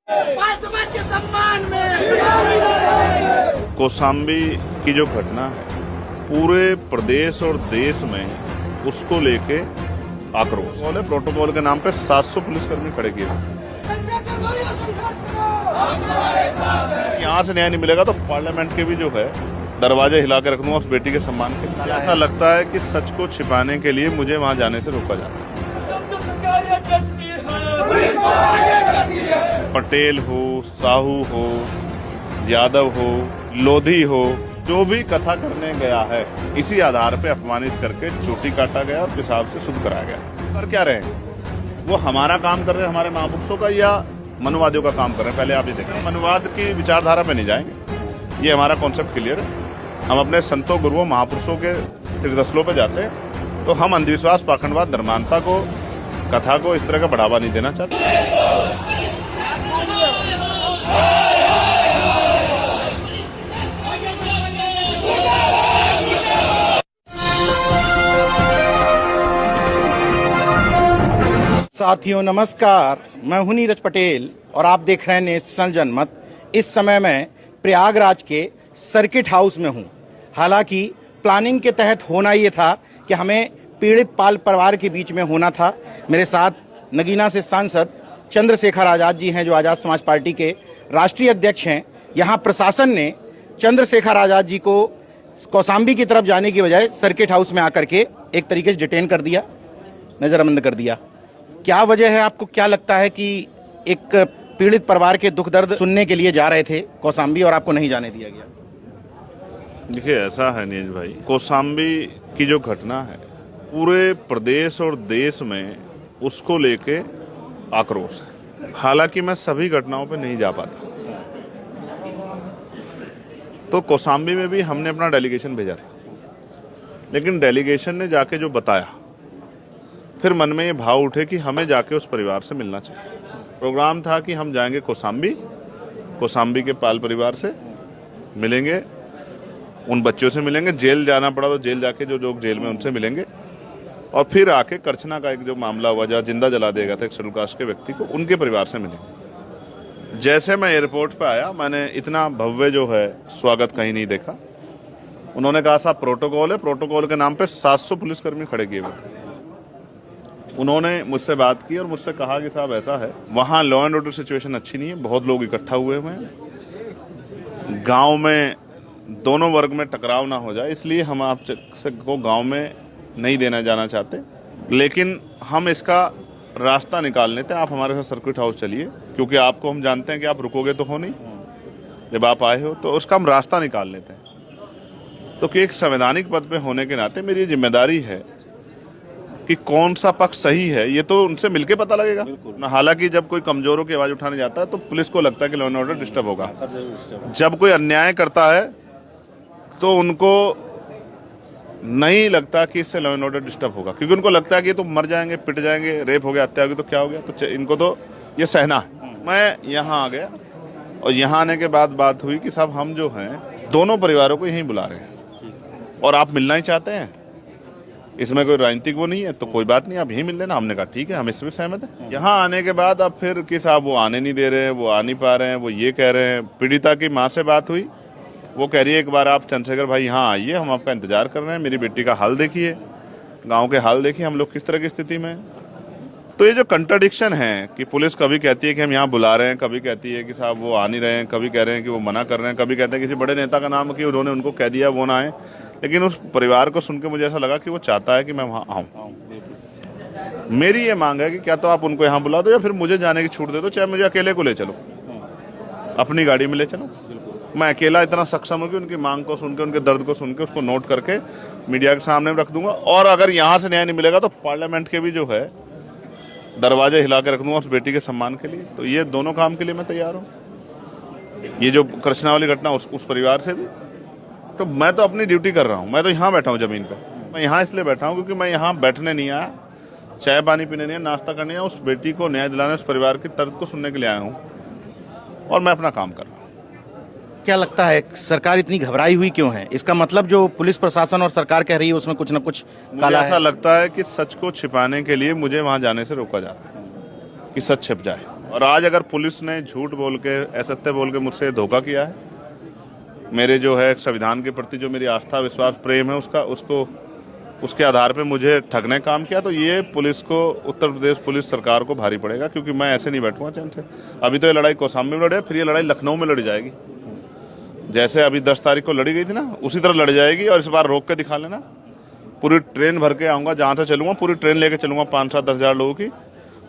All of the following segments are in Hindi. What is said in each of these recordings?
समाज के सम्मान में कौशाम्बी की जो घटना है पूरे प्रदेश और देश में उसको लेके आक्रोश बोले प्रोटोकॉल के नाम पे 700 पुलिसकर्मी खड़े किए। यहाँ से न्याय नहीं मिलेगा तो पार्लियामेंट के भी जो है दरवाजे हिला के रख दूंगा उस बेटी के सम्मान के लिए। ऐसा लगता है कि सच को छिपाने के लिए मुझे वहां जाने से रोका जाता है। पटेल हो, साहू हो, यादव हो, लोधी हो, जो भी कथा करने गया है इसी आधार पे अपमानित करके चोटी काटा गया और पेशाब से शुद्ध कराया गया। कर क्या रहे हैं वो? हमारा काम कर रहे हैं, हमारे महापुरुषों का या मनुवादियों का काम कर रहे हैं? पहले आप ये देखें, मनुवाद की विचारधारा पे नहीं जाएंगे, ये हमारा कॉन्सेप्ट क्लियर है। हम अपने संतों, गुरुओं, महापुरुषों के तीर्थस्थलों पे जाते हैं तो हम अंधविश्वास, पाखंडवाद, धर्मांधता को, कथा को इस तरह का बढ़ावा नहीं देना चाहते। साथियों नमस्कार, मैं हूं नीरज पटेल और आप देख रहे हैं नेशनल जनमत। इस समय मैं प्रयागराज के सर्किट हाउस में हूं। हालांकि प्लानिंग के तहत होना ये था कि हमें पीड़ित पाल परिवार के बीच में होना था। मेरे साथ नगीना से सांसद चंद्रशेखर आज़ाद जी हैं, जो आज़ाद समाज पार्टी के राष्ट्रीय अध्यक्ष हैं। यहाँ प्रशासन ने चंद्रशेखर आज़ाद जी को कौशाम्बी की तरफ जाने की बजाय सर्किट हाउस में आकर के एक तरीके से डिटेन कर दिया, नज़रबंद कर दिया। क्या वजह है? आपको क्या लगता है कि एक पीड़ित परिवार के दुख दर्द सुनने के लिए जा रहे थे कौशाम्बी और आपको नहीं जाने दिया गया? देखिए, ऐसा है नीरज भाई, कौशाम्बी की जो घटना है पूरे प्रदेश और देश में उसको लेके आक्रोश है। हालांकि मैं सभी घटनाओं पे नहीं जा पाता, तो कौशाम्बी में भी हमने अपना डेलीगेशन भेजा था, लेकिन डेलीगेशन ने जाके जो बताया, फिर मन में ये भाव उठे कि हमें जाके उस परिवार से मिलना चाहिए। प्रोग्राम था कि हम जाएंगे कौशाम्बी के पाल परिवार से मिलेंगे, उन बच्चों से मिलेंगे, जेल जाना पड़ा तो जेल जाके जो लोग जेल में उनसे मिलेंगे, और फिर आके करछना का एक जो मामला हुआ जहाँ जिंदा जला दिया गया था एक शेड्यूल कास्ट के व्यक्ति को, उनके परिवार से मिलेंगे। जैसे मैं एयरपोर्ट पे आया, मैंने इतना भव्य जो है स्वागत कहीं नहीं देखा। उन्होंने कहा साहब प्रोटोकॉल है, प्रोटोकॉल के नाम पे 700 पुलिसकर्मी खड़े किए हुए थे। उन्होंने मुझसे बात की और मुझसे कहा कि साहब ऐसा है, वहाँ लॉ एंड ऑर्डर सिचुएशन अच्छी नहीं है, बहुत लोग इकट्ठा हुए हैं, गांव में दोनों वर्ग में टकराव ना हो जाए, इसलिए हम आप को गांव में नहीं देना जाना चाहते, लेकिन हम इसका रास्ता निकाल लेते हैं। आप हमारे साथ सर्किट हाउस चलिए, क्योंकि आपको हम जानते हैं कि आप रुकोगे तो हो नहीं, जब आप आए हो तो उसका हम रास्ता निकाल लेते हैं। तो कि एक संवैधानिक पद पे होने के नाते मेरी जिम्मेदारी है कि कौन सा पक्ष सही है, ये तो उनसे मिलके पता लगेगा। हालांकि जब कोई कमजोरों की आवाज उठाने जाता है तो पुलिस को लगता है कि लॉ एंड ऑर्डर डिस्टर्ब होगा। जब कोई अन्याय करता है तो उनको नहीं लगता कि इससे लॉ एंड ऑर्डर डिस्टर्ब होगा, क्योंकि उनको लगता है कि ये तो मर जाएंगे, पिट जाएंगे, रेप हो गया, हत्या होगी तो क्या हो गया, तो इनको तो ये सहना है। मैं यहाँ आ गया और यहाँ आने के बाद बात हुई कि साहब हम जो हैं दोनों परिवारों को यहीं बुला रहे हैं और आप मिलना ही चाहते हैं, इसमें कोई राजनीतिक वो नहीं है, तो कोई बात नहीं, आप यहीं मिल लेना। हमने कहा ठीक है, हम इसमें सहमत हैं। यहाँ आने के बाद अब फिर कि साहब वो आने नहीं दे रहे हैं, वो आ नहीं पा रहे हैं, वो ये कह रहे हैं। पीड़िता की माँ से बात हुई, वो कह रही है एक बार आप चंद्रशेखर भाई यहाँ आइए, हम आपका इंतजार कर रहे हैं, मेरी बेटी का हाल देखिए, गाँव के हाल देखिए, हम लोग किस तरह की स्थिति में। तो ये जो कंट्राडिक्शन है कि पुलिस कभी कहती है कि हम यहाँ बुला रहे हैं, कभी कहती है कि साहब वो आ नहीं रहे हैं, कभी कह रहे हैं कि वो मना कर रहे हैं, कभी कहते हैं किसी बड़े नेता का नाम कि उन्होंने उनको कह दिया वो ना आए, लेकिन उस परिवार को सुन के मुझे ऐसा लगा कि वो चाहता है कि मैं वहाँ आऊँ। मेरी ये मांग है कि क्या तो आप उनको यहाँ बुला दो या फिर मुझे जाने की छूट दे दो, चाहे मुझे अकेले को ले चलो, अपनी गाड़ी में ले चलो। मैं अकेला इतना सक्षम हूँ कि उनकी मांग को सुन के, उनके दर्द को सुन के उसको नोट करके मीडिया के सामने रख दूंगा, और अगर यहाँ से न्याय नहीं मिलेगा तो पार्लियामेंट के भी जो है दरवाजे हिला के रख दूंगा उस बेटी के सम्मान के लिए। तो ये दोनों काम के लिए मैं तैयार हूँ। ये जो करछना वाली घटना उस परिवार से भी, तो मैं तो अपनी ड्यूटी कर रहा हूँ। मैं तो यहाँ बैठा हूँ जमीन पर, मैं यहाँ इसलिए बैठा हूँ क्योंकि मैं यहाँ बैठने नहीं आया, चाय पानी पीने नहीं आया, नाश्ता करने आया, उस बेटी को न्याय दिलाने, उस परिवार के दर्द को सुनने के लिए आया हूँ, और मैं अपना काम कर रहा हूँ। क्या लगता है सरकार इतनी घबराई हुई क्यों है? इसका मतलब जो पुलिस प्रशासन और सरकार कह रही है उसमें कुछ न कुछ काला है। ऐसा लगता है कि सच को छिपाने के लिए मुझे वहां जाने से रोका जा रहा है कि सच छिप जाए। और आज अगर पुलिस ने झूठ बोल के, असत्य बोल के मुझसे धोखा किया है, मेरे जो है संविधान के प्रति जो मेरी आस्था विश्वास प्रेम है उसके आधार पे मुझे ठगने काम किया, तो ये पुलिस को, उत्तर प्रदेश पुलिस सरकार को भारी पड़ेगा, क्योंकि मैं ऐसे नहीं बैठूंगा चैन से। अभी तो ये लड़ाई कौशाम्बी में लड़ी है, फिर ये लड़ाई लखनऊ में लड़ी जाएगी। जैसे अभी 10 तारीख को लड़ी गई थी ना, उसी तरह लड़ी जाएगी। और इस बार रोक के दिखा लेना, पूरी ट्रेन भर के आऊँगा, जहाँ से चलूँगा पूरी ट्रेन लेके चलूँगा, 5-7-10 हज़ार लोगों की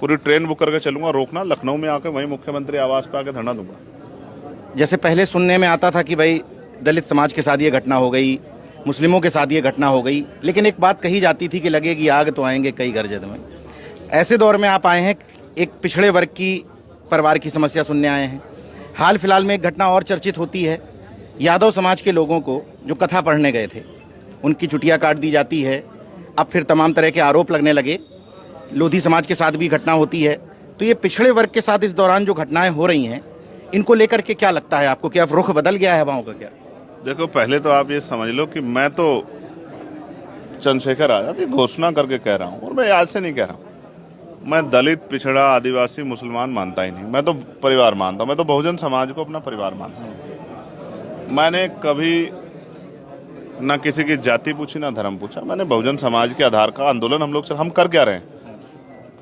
पूरी ट्रेन बुक करके चलूँगा। रोकना, लखनऊ में आकर वहीं मुख्यमंत्री आवास पर आके धरना दूंगा। जैसे पहले सुनने में आता था कि भाई दलित समाज के साथ ये घटना हो गई, मुस्लिमों के साथ ये घटना हो गई, लेकिन एक बात कही जाती थी कि लगेगी आग तो आएंगे कई घर जद में। ऐसे दौर में आप आए हैं, एक पिछड़े वर्ग की परिवार की समस्या सुनने आए हैं। हाल फिलहाल में एक घटना और चर्चित होती है, यादव समाज के लोगों को जो कथा पढ़ने गए थे उनकी चुटिया काट दी जाती है। अब फिर तमाम तरह के आरोप लगने लगे। लोधी समाज के साथ भी घटना होती है। तो ये पिछड़े वर्ग के साथ इस दौरान जो घटनाएं हो रही हैं, इनको लेकर के क्या लगता है आपको, क्या रुख बदल गया है हवाओं का? क्या देखो, पहले तो आप ये समझ लो कि मैं तो चंद्रशेखर आजाद की घोषणा करके कह रहा हूँ, और मैं आज से नहीं कह रहा हूँ। मैं दलित, पिछड़ा, आदिवासी, मुसलमान मानता ही नहीं, मैं तो परिवार मानता हूँ। मैं तो बहुजन समाज को अपना परिवार मानता हूँ। मैंने कभी ना किसी की जाति पूछी ना धर्म पूछा। मैंने बहुजन समाज के आधार का आंदोलन हम कर क्या रहे हैं?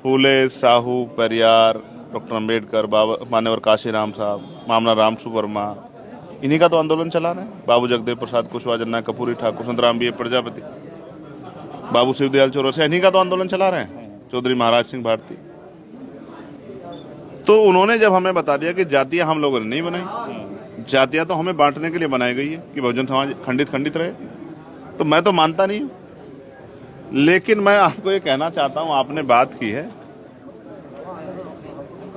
फूले, साहू, पेरियार, डॉक्टर अम्बेडकर, बाबा मान्यवर काशीराम साहब, मामला रामसु वर्मा, इन्हीं का तो आंदोलन चला रहे हैं। बाबू जगदेव प्रसाद कुशवाहा, जन्ना कपूरी ठाकुर, संतराम बी प्रजापति, बाबू शिवदयाल चौरसिया, इन्हीं का तो आंदोलन चला रहे हैं। चौधरी महाराज सिंह भारती। तो उन्होंने जब हमें बता दिया कि जातियां हम लोगों ने नहीं बनाई, जातियां तो हमें बांटने के लिए बनाई गई है कि बहुजन समाज खंडित खंडित रहे, तो मैं तो मानता नहीं हूं। लेकिन मैं आपको ये कहना चाहता हूं, आपने बात की है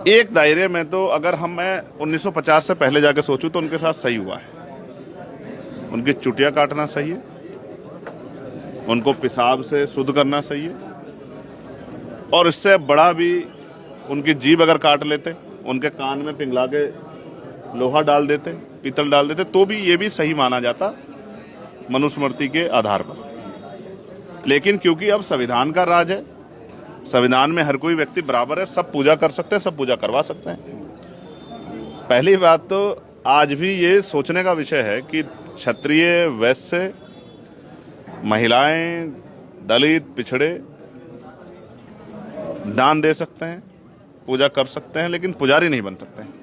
एक दायरे में, तो अगर मैं 1950 से पहले जाके सोचूं तो उनके साथ सही हुआ है। उनकी चुटिया काटना सही है, उनको पेशाब से शुद्ध करना सही है, और इससे बड़ा भी उनकी जीभ अगर काट लेते, उनके कान में पिघला के लोहा डाल देते, पीतल डाल देते, तो भी ये भी सही माना जाता मनुस्मृति के आधार पर। लेकिन क्योंकि अब संविधान का राज है, संविधान में हर कोई व्यक्ति बराबर है, सब पूजा कर सकते हैं, सब पूजा करवा सकते हैं। पहली बात तो आज भी ये सोचने का विषय है कि क्षत्रिय, वैश्य, महिलाएं, दलित, पिछड़े दान दे सकते हैं, पूजा कर सकते हैं, लेकिन पुजारी नहीं बन सकते हैं।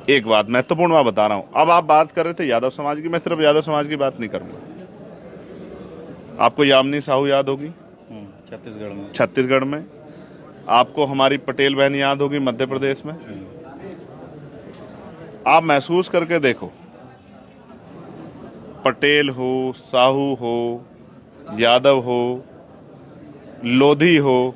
एक बात महत्वपूर्ण बात बता रहा हूं। अब आप बात कर रहे थे यादव समाज की, मैं सिर्फ यादव समाज की बात नहीं करूंगा। आपको यामिनी साहू याद होगी छत्तीसगढ़ में। आपको हमारी पटेल बहन याद होगी मध्य प्रदेश में। आप महसूस करके देखो, पटेल हो, साहू हो, यादव हो, लोधी हो,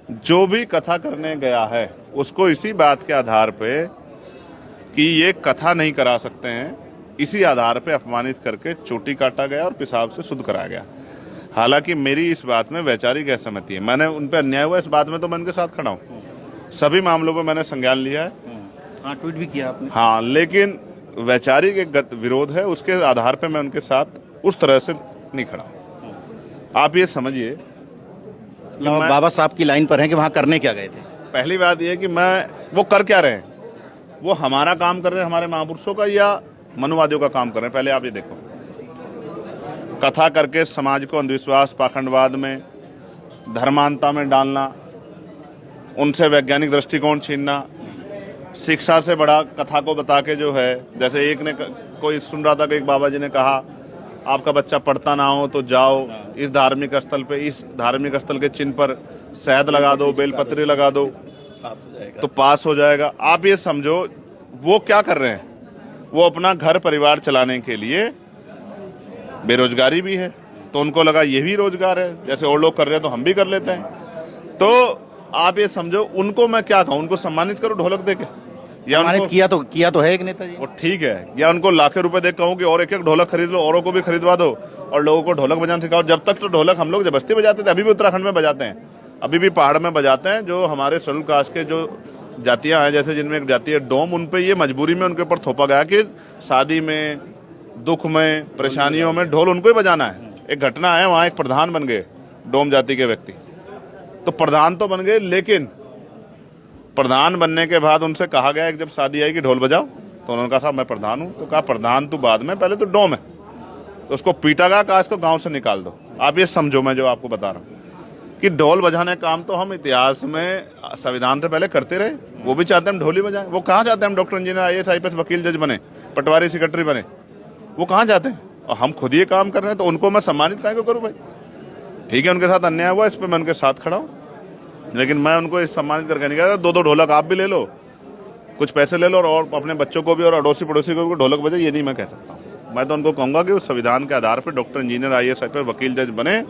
जो भी कथा करने गया है उसको इसी बात के आधार पे कि ये कथा नहीं करा सकते हैं, इसी आधार पे अपमानित करके चोटी काटा गया और पेशाब से शुद्ध कराया गया। हालांकि मेरी इस बात में वैचारिक असहमति है। मैंने उन पर अन्याय हुआ इस बात में तो मैं उनके साथ खड़ा हूँ। सभी मामलों पर मैंने संज्ञान लिया है। हाँ, ट्वीट भी किया आपने। हाँ, लेकिन वैचारिक एक विरोध है, उसके आधार पे मैं उनके साथ उस तरह से नहीं खड़ा हूँ। आप ये समझिए, बाबा साहब की लाइन पर हैं कि वहाँ करने क्या गए थे। पहली बात यह कि वो कर क्या रहे हैं, वो हमारा काम कर रहे हैं, हमारे महापुरुषों का या मनुवादियों का काम कर रहे हैं। पहले आप ये देखो, कथा करके समाज को अंधविश्वास, पाखंडवाद में, धर्मांता में डालना, उनसे वैज्ञानिक दृष्टिकोण छीनना, शिक्षा से बड़ा कथा को बता के जो है, जैसे एक ने कोई सुन रहा था कि एक बाबा जी ने कहा आपका बच्चा पढ़ता ना हो तो जाओ इस धार्मिक स्थल पे, इस धार्मिक स्थल के चिन्ह पर शहद लगा दो, बेलपत्री लगा दो तो पास हो जाएगा। आप ये समझो वो क्या कर रहे हैं, वो अपना घर परिवार चलाने के लिए, बेरोजगारी भी है तो उनको लगा ये भी रोजगार है, जैसे और लोग कर रहे हैं तो हम भी कर लेते हैं। तो आप ये समझो, उनको मैं क्या कहूँ, उनको सम्मानित करो ढोलक देके, या उनको किया तो है एक नेताजी, वो ठीक है, या उनको लाखों रुपए दे कहूँ कि और एक ढोलक खरीद लो, औरों को भी खरीदवा दो और लोगों को ढोलक बजाना सिखाओ। जब तक तो ढोलक हम लोग जबरदस्ती बजाते थे, अभी भी उत्तराखंड में बजाते हैं, अभी भी पहाड़ में बजाते हैं। जो हमारे शेड्यूल कास्ट के जो जातियां हैं, जैसे जिनमें एक जाति है डोम, उन पे ये मजबूरी में उनके ऊपर थोपा गया कि शादी में, दुख में, परेशानियों में ढोल उनको ही बजाना है। एक घटना है, वहाँ एक प्रधान बन गए डोम जाति के व्यक्ति, तो प्रधान तो बन गए, लेकिन प्रधान बनने के बाद उनसे कहा गया कि जब शादी आएगी ढोल बजाओ, तो उन्होंने कहा साहब मैं प्रधान हूँ। तो कहा प्रधान तू बाद में, पहले तो डोम है। तो उसको पीटा गया, कहा इसको गांव से निकाल दो। आप ये समझो मैं जो आपको बता रहा हूँ कि ढोल बजाने का काम तो हम इतिहास में संविधान से पहले करते रहे। वो भी चाहते हैं हम ढोल ही बजाएं। वो कहाँ चाहते हैं हम डॉक्टर इंजीनियर IAS IPS वकील जज बने, पटवारी सेक्रेटरी बने? वो कहाँ चाहते हैं? और हम खुद ये काम कर रहे हैं, तो उनको मैं सम्मानित काहे को करूँ भाई? ठीक है, उनके साथ अन्याय हुआ, इस पर मैं उनके साथ खड़ा हूँ, लेकिन मैं उनको इस सम्मानित करके नहीं कहता। 2-2 ढोलक आप भी ले लो, कुछ पैसे ले लो और अपने बच्चों को भी और अड़ोसी पड़ोसी को भी ढोलक बजाए, ये नहीं मैं कह सकता हूँ। मैं तो उनको कहूँगा कि उस संविधान के आधार पर डॉक्टर इंजीनियर IAS IPS वकील जज बने,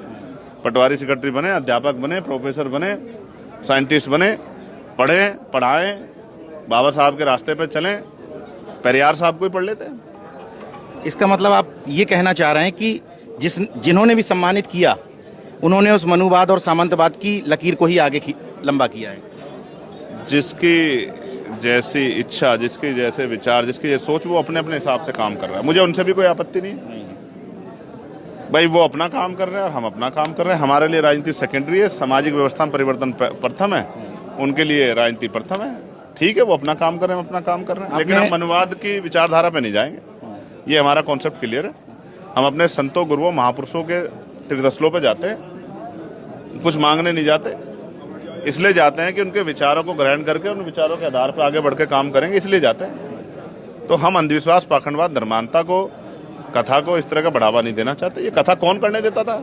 पटवारी सेक्रेटरी बने, अध्यापक बने, प्रोफेसर बने, साइंटिस्ट बने, पढ़ें पढ़ाएं, बाबा साहब के रास्ते पे चलें। पेरियार साहब को ही पढ़ लेते हैं। इसका मतलब आप ये कहना चाह रहे हैं कि जिन्होंने भी सम्मानित किया उन्होंने उस मनुवाद और सामंतवाद की लकीर को ही आगे लंबा किया है। जिसकी जैसी इच्छा, जिसकी जैसे विचार, जिसकी जैसी सोच, वो अपने अपने हिसाब से काम कर रहा है। मुझे उनसे भी कोई आपत्ति नहीं भाई, वो अपना काम कर रहे हैं और हम अपना काम कर रहे हैं। हमारे लिए राजनीति सेकेंडरी है, सामाजिक व्यवस्था में परिवर्तन प्रथम है, उनके लिए राजनीति प्रथम है। ठीक है, वो अपना काम कर रहे हैं, हम अपना काम कर रहे हैं, लेकिन हम मनुवाद की विचारधारा पे नहीं जाएंगे। ये हमारा कॉन्सेप्ट क्लियर है। हम अपने संतों, गुरुओं, महापुरुषों के तीर्थस्थलों पे जाते हैं, कुछ मांगने नहीं जाते। इसलिए जाते हैं कि उनके विचारों को ग्रहण करके उन विचारों के आधार पर आगे बढ़ के काम करेंगे, इसलिए जाते हैं। तो हम अंधविश्वास, पाखंडवाद, धर्मांधता को, कथा को इस तरह का बढ़ावा नहीं देना चाहते। ये कथा कौन करने देता था?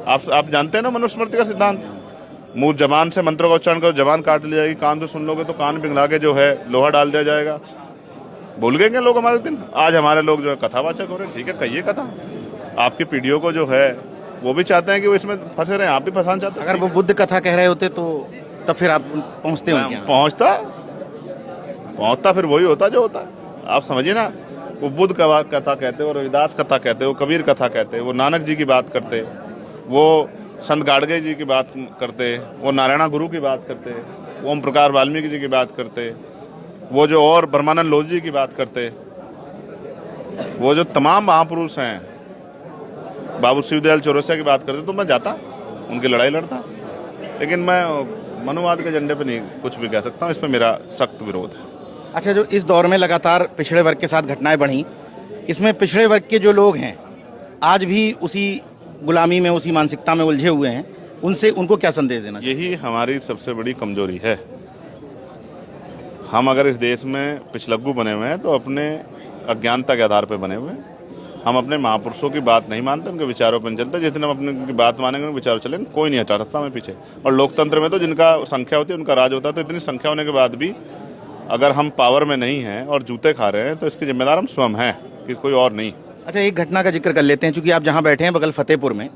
आप जानते हैं ना मनुस्मृति का सिद्धांत, मुंह जबान से मंत्रों का उच्चारण करो, जबान काट ली जाएगी, कान से सुन लोगे तो कान पिघला के जो है लोहा डाल दिया जाएगा। भूल गए क्या लोग हमारे दिन? आज हमारे लोग जो है कथावाचक हो रहे हैं। ठीक है, कहिए कथा। आपकी पीढ़ियों को जो है वो भी चाहते हैं कि वो इसमें फंसे रहे, आप भी फंसाना चाहते हैं। अगर वो बुद्ध कथा कह रहे होते तो तब फिर आप पहुंचते होंगे? पहुंचता फिर वही होता जो होता है। आप समझिए ना, वो बुद्ध कथा कहते, वो रविदास कथा कहते, वो कबीर कथा कहते, वो नानक जी की बात करते, वो संत गाडगे जी की बात करते, वो नारायणा गुरु की बात करते, वो ओम प्रकाश वाल्मीकि जी की बात करते, वो जो और ब्रह्मानंद लोधी जी की बात करते, वो जो तमाम महापुरुष हैं, बाबू शिवदयाल चौरसिया की बात करते, तो मैं जाता, उनकी लड़ाई लड़ता। लेकिन मैं मनुवाद के झंडे पे नहीं कुछ भी कह सकता हूँ, इस पर मेरा सख्त विरोध है। अच्छा, जो इस दौर में लगातार पिछड़े वर्ग के साथ घटनाएं बढ़ी, इसमें पिछड़े वर्ग के जो लोग हैं आज भी उसी गुलामी में, उसी मानसिकता में उलझे हुए हैं, उनको क्या संदेश देना? यही हमारी सबसे बड़ी कमजोरी है। हम अगर इस देश में पिछलग्गू बने हुए हैं तो अपने अज्ञानता के आधार पर बने हुए हैं। हम अपने महापुरुषों की बात नहीं मानते, उनके विचारों पर नहीं चलते। जितने हम अपने उनकी बात मानेंगे, उनके विचारों चलेंगे, कोई नहीं हटा सकता हमें पीछे। और लोकतंत्र में तो जिनका संख्या होती है उनका राज होता है। तो इतनी संख्या होने के बाद भी अगर हम पावर में नहीं हैं और जूते खा रहे हैं तो इसके जिम्मेदार हम स्वयं हैं, कि कोई और नहीं। अच्छा, एक घटना का जिक्र कर लेते हैं। चूंकि आप जहां बैठे हैं बगल फतेहपुर में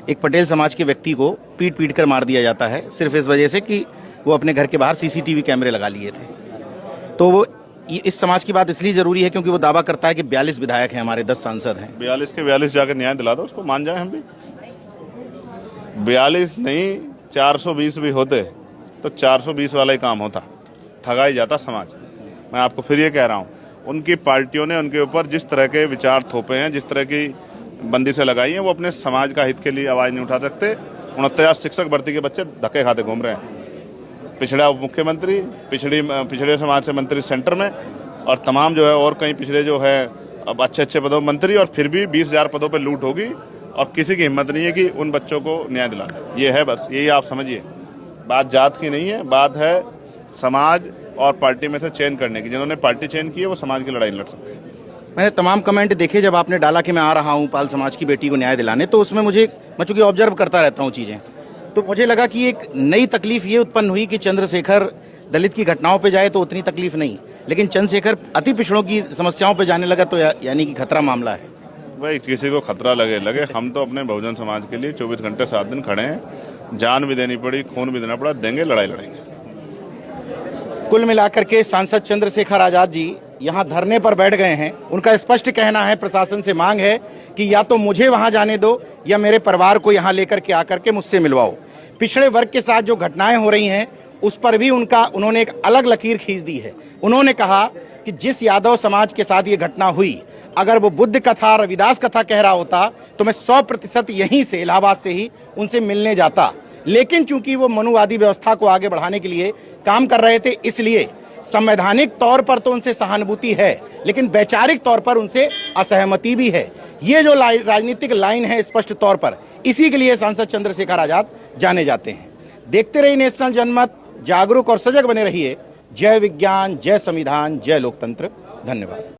एक पटेल समाज के व्यक्ति को पीट कर मार दिया जाता है, सिर्फ इस वजह से कि वो अपने घर के बाहर CCTV कैमरे लगा लिए थे। तो वो इस समाज की बात इसलिए जरूरी है क्योंकि वो दावा करता है कि 42 विधायक हैं, हमारे 10 सांसद हैं। 42 के 42 जाकर न्याय दिला दो, उसको मान जाए हम भी। 42 नहीं, 420 भी होते तो 420 वाला ही काम होता, ठगाई जाता समाज। मैं आपको फिर ये कह रहा हूँ, उनकी पार्टियों ने उनके ऊपर जिस तरह के विचार थोपे हैं, जिस तरह की बंदिशें लगाई हैं, वो अपने समाज का हित के लिए आवाज़ नहीं उठा सकते। 69 शिक्षक भर्ती के बच्चे धक्के खाते घूम रहे हैं। पिछड़ा उप मुख्यमंत्री, पिछड़े समाज से मंत्री सेंटर में, और तमाम जो है और कई पिछड़े जो है अब अच्छे पदों में मंत्री, और फिर भी 20,000 पदों पर लूट होगी और किसी की हिम्मत नहीं है कि उन बच्चों को न्याय दिलाए। ये है, बस यही आप समझिए। बात जात की नहीं है, बात है समाज और पार्टी में से चयन करने की। जिन्होंने पार्टी चयन की है वो समाज की लड़ाई लड़ सकते हैं। मैंने तमाम कमेंट देखे जब आपने डाला कि मैं आ रहा हूँ पाल समाज की बेटी को न्याय दिलाने, तो उसमें मैं चूंकि ऑब्जर्व करता रहता हूँ चीज़ें, तो मुझे लगा कि एक नई तकलीफ ये उत्पन्न हुई कि चंद्रशेखर दलित की घटनाओं पे जाए तो उतनी तकलीफ नहीं, लेकिन चंद्रशेखर अति पिछड़ों की समस्याओं पे जाने लगा तो यानी कि खतरा मामला है। भाई किसी को खतरा लगे, हम तो अपने बहुजन समाज के लिए 24 घंटे 7 दिन खड़े हैं। जान भी देनी पड़ी, खून भी देना पड़ा, देंगे, लड़ाई लड़ेंगे। कुल मिलाकर के सांसद चंद्रशेखर आजाद जी यहाँ धरने पर बैठ गए हैं। उनका स्पष्ट कहना है, प्रशासन से मांग है कि या तो मुझे वहाँ जाने दो या मेरे परिवार को यहाँ लेकर के आकर के मुझसे मिलवाओ। पिछड़े वर्ग के साथ जो घटनाएं हो रही हैं उस पर भी उन्होंने एक अलग लकीर खींच दी है। उन्होंने कहा कि जिस यादव समाज के साथ ये घटना हुई, अगर वो बुद्ध कथा, रविदास कथा कह रहा होता तो मैं 100% यहीं से, इलाहाबाद से ही उनसे मिलने जाता। लेकिन चूंकि वो मनुवादी व्यवस्था को आगे बढ़ाने के लिए काम कर रहे थे, इसलिए संवैधानिक तौर पर तो उनसे सहानुभूति है, लेकिन वैचारिक तौर पर उनसे असहमति भी है। ये जो राजनीतिक लाइन है स्पष्ट तौर पर, इसी के लिए सांसद चंद्रशेखर आजाद जाने जाते हैं। देखते रहिए नेशनल जनमत, जागरूक और सजग बने रहिए। जय विज्ञान, जय संविधान, जय लोकतंत्र। धन्यवाद।